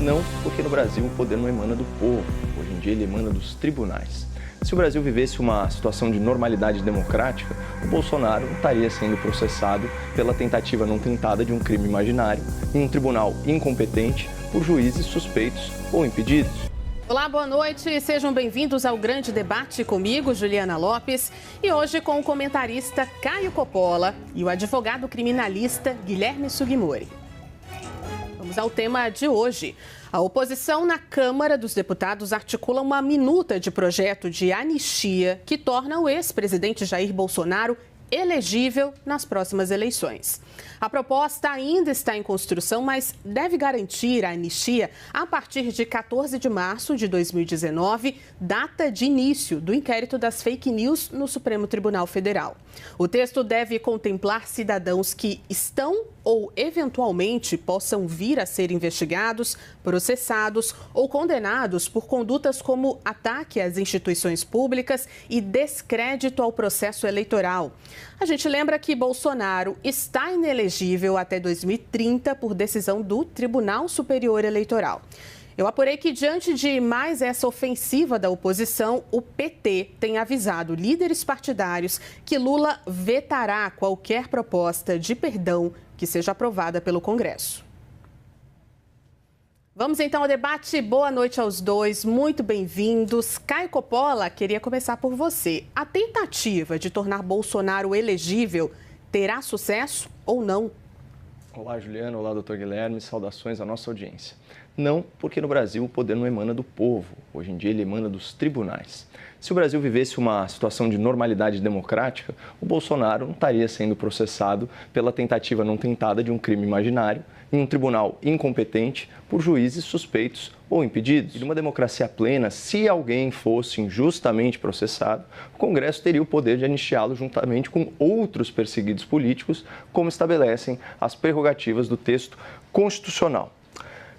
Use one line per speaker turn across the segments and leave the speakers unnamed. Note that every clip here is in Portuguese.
Não, porque no Brasil o poder não emana do povo, hoje em dia ele emana dos tribunais. Se o Brasil vivesse uma situação de normalidade democrática, o Bolsonaro estaria sendo processado pela tentativa não tentada de um crime imaginário em um tribunal incompetente por juízes suspeitos ou impedidos.
Olá, boa noite. Sejam bem-vindos ao Grande Debate comigo, Juliana Lopes, e hoje com o comentarista Caio Coppola e o advogado criminalista Guilherme Sugimori. Vamos ao tema de hoje. A oposição na Câmara dos Deputados articula uma minuta de projeto de anistia que torna o ex-presidente Jair Bolsonaro elegível nas próximas eleições. A proposta ainda está em construção, mas deve garantir a anistia a partir de 14 de março de 2019, data de início do inquérito das fake news no Supremo Tribunal Federal. O texto deve contemplar cidadãos que estão ou eventualmente possam vir a ser investigados, processados ou condenados por condutas como ataque às instituições públicas e descrédito ao processo eleitoral. A gente lembra que Bolsonaro está inelegível até 2030 por decisão do Tribunal Superior Eleitoral. Eu apurei que, diante de mais essa ofensiva da oposição, o PT tem avisado líderes partidários que Lula vetará qualquer proposta de perdão que seja aprovada pelo Congresso. Vamos então ao debate. Boa noite aos dois, muito bem-vindos. Caio Coppola, queria começar por você. A tentativa de tornar Bolsonaro elegível terá sucesso ou não?
Olá, Juliana. Olá, doutor Guilherme. Saudações à nossa audiência. Não, porque no Brasil o poder não emana do povo. Hoje em dia ele emana dos tribunais. Se o Brasil vivesse uma situação de normalidade democrática, o Bolsonaro não estaria sendo processado pela tentativa não tentada de um crime imaginário em um tribunal incompetente por juízes suspeitos ou impedidos. E numa democracia plena, se alguém fosse injustamente processado, o Congresso teria o poder de anistiá-lo juntamente com outros perseguidos políticos, como estabelecem as prerrogativas do texto constitucional.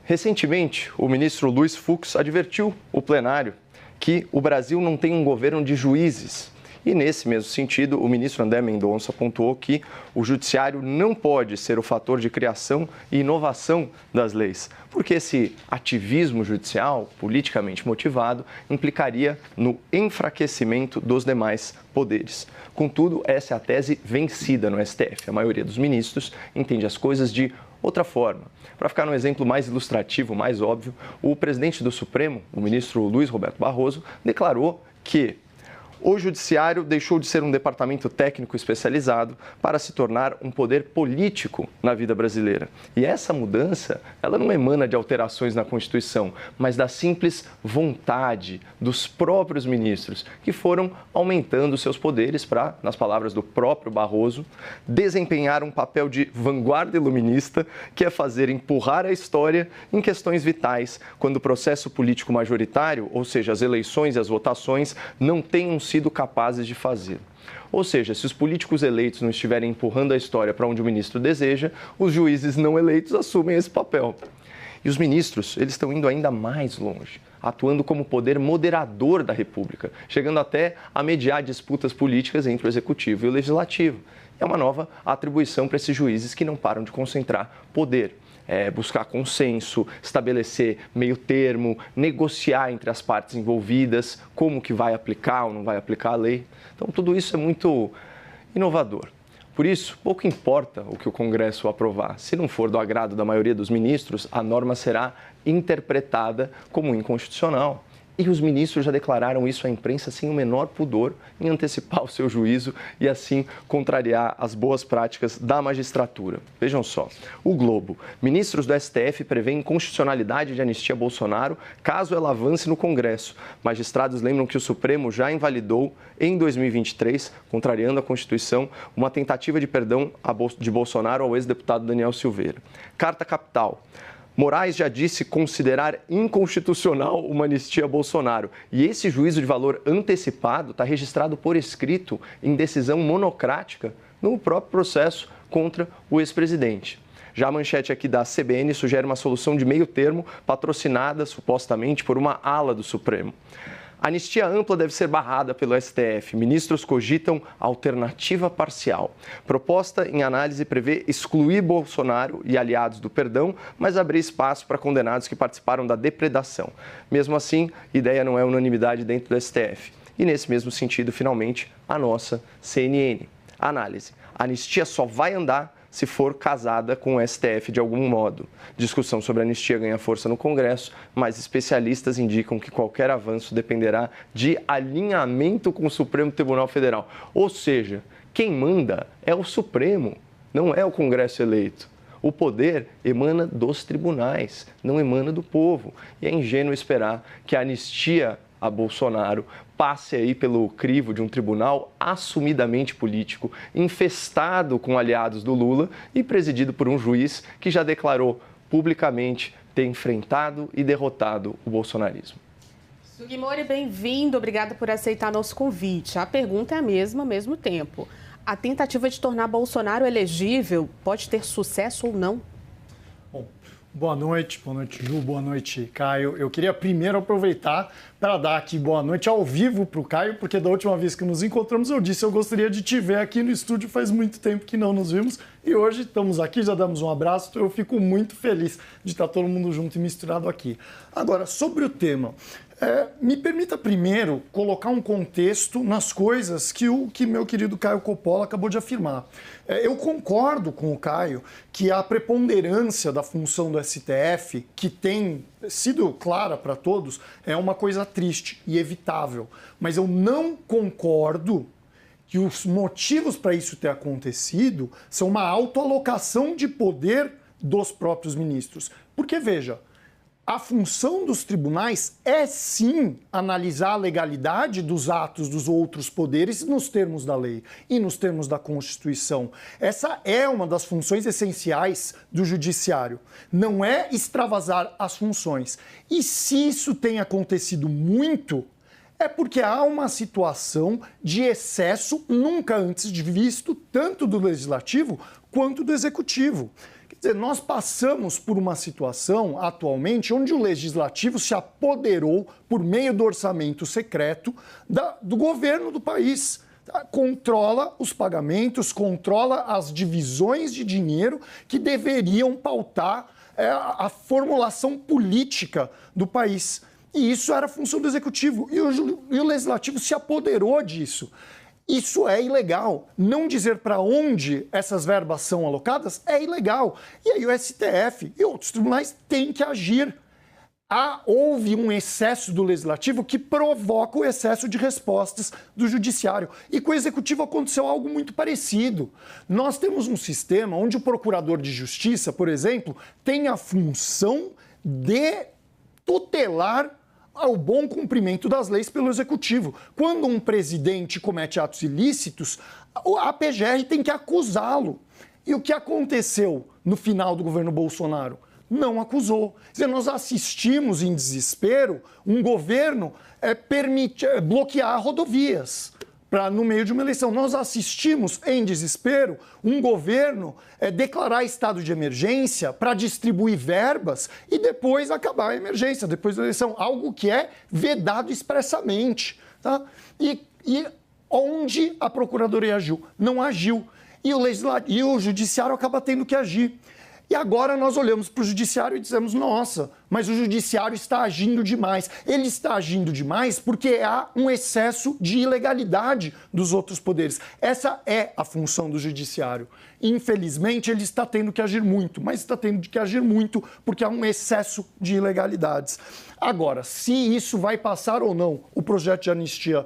Recentemente, o ministro Luiz Fux advertiu o plenário que o Brasil não tem um governo de juízes. E, nesse mesmo sentido, o ministro André Mendonça pontuou que o judiciário não pode ser o fator de criação e inovação das leis, porque esse ativismo judicial, politicamente motivado, implicaria no enfraquecimento dos demais poderes. Contudo, essa é a tese vencida no STF. A maioria dos ministros entende as coisas de outra forma. Para ficar no exemplo mais ilustrativo, mais óbvio, o presidente do Supremo, o ministro Luiz Roberto Barroso, declarou que o judiciário deixou de ser um departamento técnico especializado para se tornar um poder político na vida brasileira. E essa mudança, ela não emana de alterações na Constituição, mas da simples vontade dos próprios ministros, que foram aumentando seus poderes para, nas palavras do próprio Barroso, desempenhar um papel de vanguarda iluminista, que é fazer empurrar a história em questões vitais, quando o processo político majoritário, ou seja, as eleições e as votações, não tenham sido capazes de fazer. Ou seja, se os políticos eleitos não estiverem empurrando a história para onde o ministro deseja, os juízes não eleitos assumem esse papel. E os ministros, eles estão indo ainda mais longe, atuando como poder moderador da República, chegando até a mediar disputas políticas entre o Executivo e o Legislativo. É uma nova atribuição para esses juízes que não param de concentrar poder. Buscar consenso, estabelecer meio termo, negociar entre as partes envolvidas, como que vai aplicar ou não vai aplicar a lei. Então, tudo isso é muito inovador. Por isso, pouco importa o que o Congresso aprovar. Se não for do agrado da maioria dos ministros, a norma será interpretada como inconstitucional. E os ministros já declararam isso à imprensa sem o menor pudor em antecipar o seu juízo e assim contrariar as boas práticas da magistratura. Vejam só, o Globo. Ministros do STF prevêem constitucionalidade de anistia a Bolsonaro caso ela avance no Congresso. Magistrados lembram que o Supremo já invalidou em 2023, contrariando a Constituição, uma tentativa de perdão de Bolsonaro ao ex-deputado Daniel Silveira. Carta Capital. Moraes já disse considerar inconstitucional uma anistia a Bolsonaro. E esse juízo de valor antecipado está registrado por escrito em decisão monocrática no próprio processo contra o ex-presidente. Já a manchete aqui da CBN sugere uma solução de meio termo patrocinada supostamente por uma ala do Supremo. Anistia ampla deve ser barrada pelo STF. Ministros cogitam alternativa parcial. Proposta em análise prevê excluir Bolsonaro e aliados do perdão, mas abrir espaço para condenados que participaram da depredação. Mesmo assim, ideia não é unanimidade dentro do STF. E nesse mesmo sentido, finalmente, a nossa CNN. Análise. A anistia só vai andar se for casada com o STF de algum modo. Discussão sobre a anistia ganha força no Congresso, mas especialistas indicam que qualquer avanço dependerá de alinhamento com o Supremo Tribunal Federal. Ou seja, quem manda é o Supremo, não é o Congresso eleito. O poder emana dos tribunais, não emana do povo. E é ingênuo esperar que a anistia a Bolsonaro passe aí pelo crivo de um tribunal assumidamente político, infestado com aliados do Lula e presidido por um juiz que já declarou publicamente ter enfrentado e derrotado o bolsonarismo.
Sugimori, bem-vindo. Obrigado por aceitar nosso convite. A pergunta é a mesma ao mesmo tempo. A tentativa de tornar Bolsonaro elegível pode ter sucesso ou não?
Bom, boa noite Ju, boa noite Caio. Eu queria primeiro aproveitar para dar aqui boa noite ao vivo para o Caio, porque da última vez que nos encontramos eu disse eu gostaria de te ver aqui no estúdio, faz muito tempo que não nos vimos e hoje estamos aqui, já damos um abraço, então eu fico muito feliz de estar todo mundo junto e misturado aqui. Agora, sobre o tema, me permita primeiro colocar um contexto nas coisas que meu querido Caio Coppola acabou de afirmar. Eu concordo com o Caio que a preponderância da função do STF, que tem sido clara para todos, é uma coisa triste e evitável. Mas eu não concordo que os motivos para isso ter acontecido são uma autoalocação de poder dos próprios ministros. Porque, veja, a função dos tribunais é, sim, analisar a legalidade dos atos dos outros poderes nos termos da lei e nos termos da Constituição. Essa é uma das funções essenciais do judiciário. Não é extravasar as funções. E se isso tem acontecido muito, é porque há uma situação de excesso nunca antes visto, tanto do Legislativo quanto do Executivo. Quer dizer, nós passamos por uma situação atualmente onde o Legislativo se apoderou, por meio do orçamento secreto, do governo do país. Controla os pagamentos, controla as divisões de dinheiro que deveriam pautar a formulação política do país. E isso era a função do Executivo. E o Legislativo se apoderou disso. Isso é ilegal. Não dizer para onde essas verbas são alocadas é ilegal. E aí o STF e outros tribunais têm que agir. Houve um excesso do Legislativo que provoca o excesso de respostas do Judiciário. E com o Executivo aconteceu algo muito parecido. Nós temos um sistema onde o Procurador de Justiça, por exemplo, tem a função de tutelar ao bom cumprimento das leis pelo Executivo. Quando um presidente comete atos ilícitos, a PGR tem que acusá-lo. E o que aconteceu no final do governo Bolsonaro? Não acusou. Quer dizer, nós assistimos em desespero um governo bloquear rodovias no meio de uma eleição. Nós assistimos em desespero um governo declarar estado de emergência para distribuir verbas e depois acabar a emergência, depois da eleição. Algo que é vedado expressamente. Tá? E onde a Procuradoria agiu? Não agiu. E o Judiciário acaba tendo que agir. E agora nós olhamos para o Judiciário e dizemos, nossa, mas o Judiciário está agindo demais. Ele está agindo demais porque há um excesso de ilegalidade dos outros poderes. Essa é a função do Judiciário. Infelizmente, ele está tendo que agir muito, mas está tendo que agir muito porque há um excesso de ilegalidades. Agora, se isso vai passar ou não, o projeto de anistia,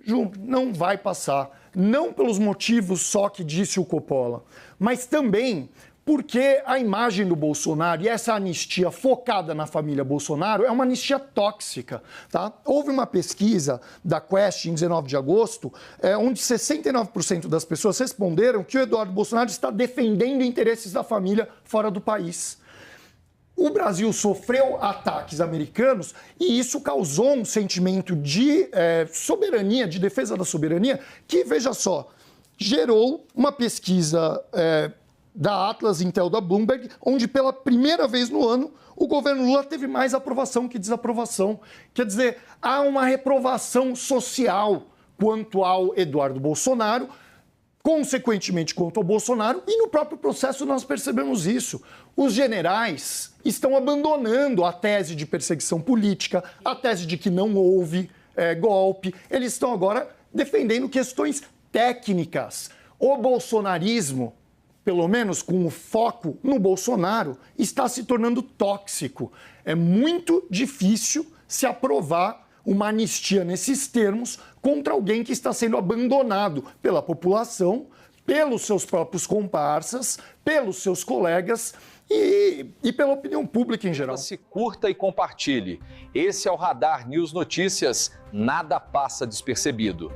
Ju, não vai passar. Não pelos motivos só que disse o Coppola, mas também porque a imagem do Bolsonaro e essa anistia focada na família Bolsonaro é uma anistia tóxica. Tá? Houve uma pesquisa da Quest em 19 de agosto, onde 69% das pessoas responderam que o Eduardo Bolsonaro está defendendo interesses da família fora do país. O Brasil sofreu ataques americanos e isso causou um sentimento de soberania, de defesa da soberania, que, veja só, gerou uma pesquisa da Atlas Intel da Bloomberg, onde pela primeira vez no ano o governo Lula teve mais aprovação que desaprovação. Quer dizer, há uma reprovação social quanto ao Eduardo Bolsonaro, consequentemente quanto ao Bolsonaro, e no próprio processo nós percebemos isso. Os generais estão abandonando a tese de perseguição política, a tese de que não houve golpe. Eles estão agora defendendo questões técnicas. O bolsonarismo, pelo menos com o foco no Bolsonaro, está se tornando tóxico. É muito difícil se aprovar uma anistia nesses termos contra alguém que está sendo abandonado pela população, pelos seus próprios comparsas, pelos seus colegas e pela opinião pública em geral.
Se curta e compartilhe. Esse é o Radar News Notícias. Nada passa despercebido.